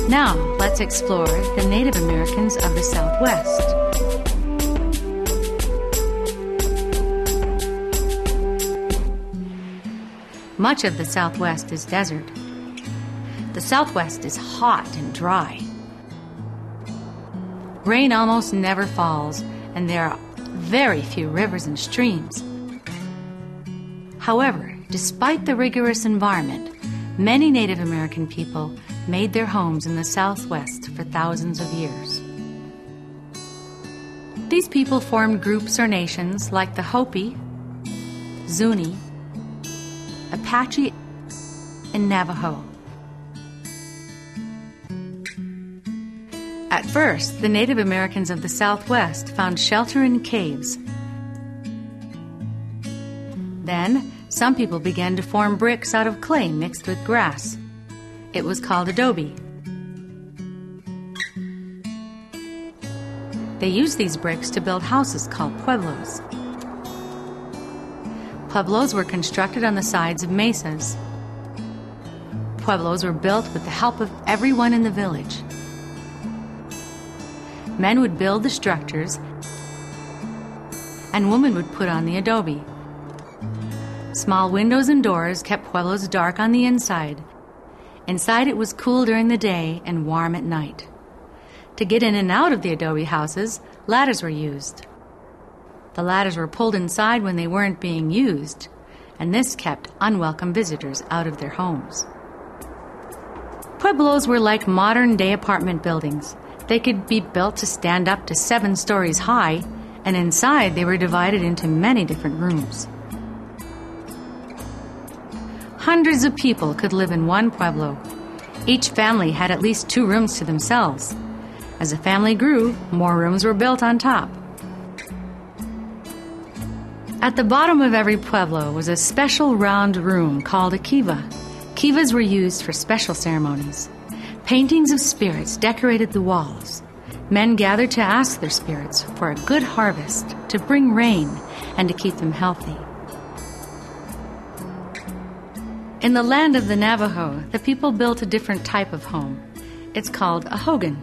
Now, let's explore the Native Americans of the Southwest. Much of the Southwest is desert. The Southwest is hot and dry. Rain almost never falls, and there are very few rivers and streams. However, despite the rigorous environment, many Native American people made their homes in the Southwest for thousands of years. These people formed groups or nations like the Hopi, Zuni, Apache, and Navajo. At first, the Native Americans of the Southwest found shelter in caves. Then, some people began to form bricks out of clay mixed with grass. It was called adobe. They used these bricks to build houses called pueblos. Pueblos were constructed on the sides of mesas. Pueblos were built with the help of everyone in the village. Men would build the structures, and women would put on the adobe. Small windows and doors kept pueblos dark on the inside. Inside it was cool during the day and warm at night. To get in and out of the adobe houses, ladders were used. The ladders were pulled inside when they weren't being used, and this kept unwelcome visitors out of their homes. Pueblos were like modern-day apartment buildings. They could be built to stand up to 7 stories high, and inside they were divided into many different rooms. Hundreds of people could live in one pueblo. Each family had at least 2 rooms to themselves. As the family grew, more rooms were built on top. At the bottom of every pueblo was a special round room called a kiva. Kivas were used for special ceremonies. Paintings of spirits decorated the walls. Men gathered to ask their spirits for a good harvest, to bring rain, and to keep them healthy. In the land of the Navajo, the people built a different type of home. It's called a hogan.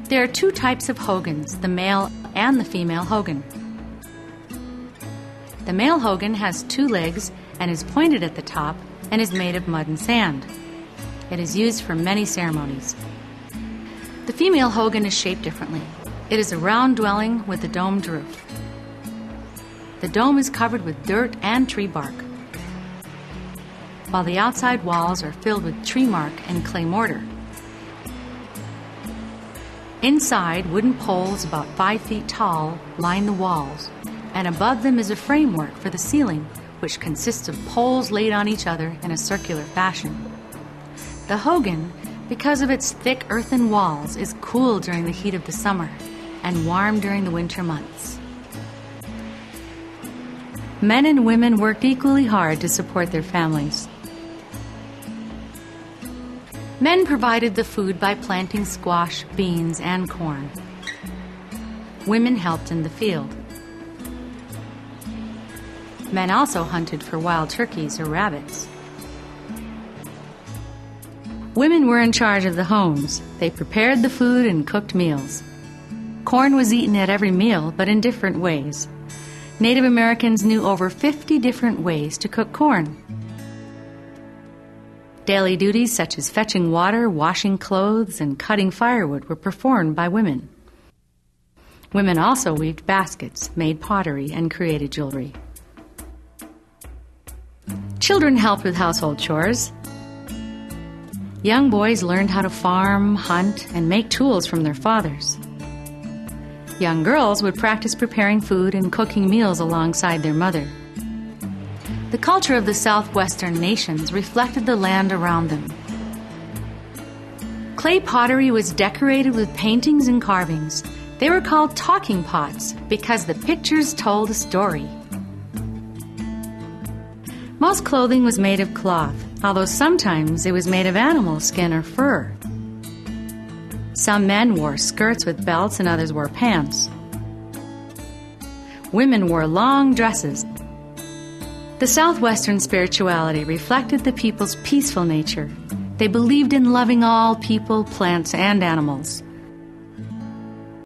There are 2 types of hogans, the male and the female hogan. The male hogan has 2 legs and is pointed at the top and is made of mud and sand. It is used for many ceremonies. The female hogan is shaped differently. It is a round dwelling with a domed roof. The dome is covered with dirt and tree bark, while the outside walls are filled with tree bark and clay mortar. Inside, wooden poles about 5 feet tall line the walls, and above them is a framework for the ceiling, which consists of poles laid on each other in a circular fashion. The hogan, because of its thick earthen walls, is cool during the heat of the summer and warm during the winter months. Men and women worked equally hard to support their families. Men provided the food by planting squash, beans, and corn. Women helped in the field. Men also hunted for wild turkeys or rabbits. Women were in charge of the homes. They prepared the food and cooked meals. Corn was eaten at every meal, but in different ways. Native Americans knew over 50 different ways to cook corn. Daily duties such as fetching water, washing clothes, and cutting firewood were performed by women. Women also weaved baskets, made pottery, and created jewelry. Children helped with household chores. Young boys learned how to farm, hunt, and make tools from their fathers. Young girls would practice preparing food and cooking meals alongside their mother. The culture of the southwestern nations reflected the land around them. Clay pottery was decorated with paintings and carvings. They were called talking pots because the pictures told a story. Most clothing was made of cloth, although sometimes it was made of animal skin or fur. Some men wore skirts with belts and others wore pants. Women wore long dresses. The southwestern spirituality reflected the people's peaceful nature. They believed in loving all people, plants, and animals.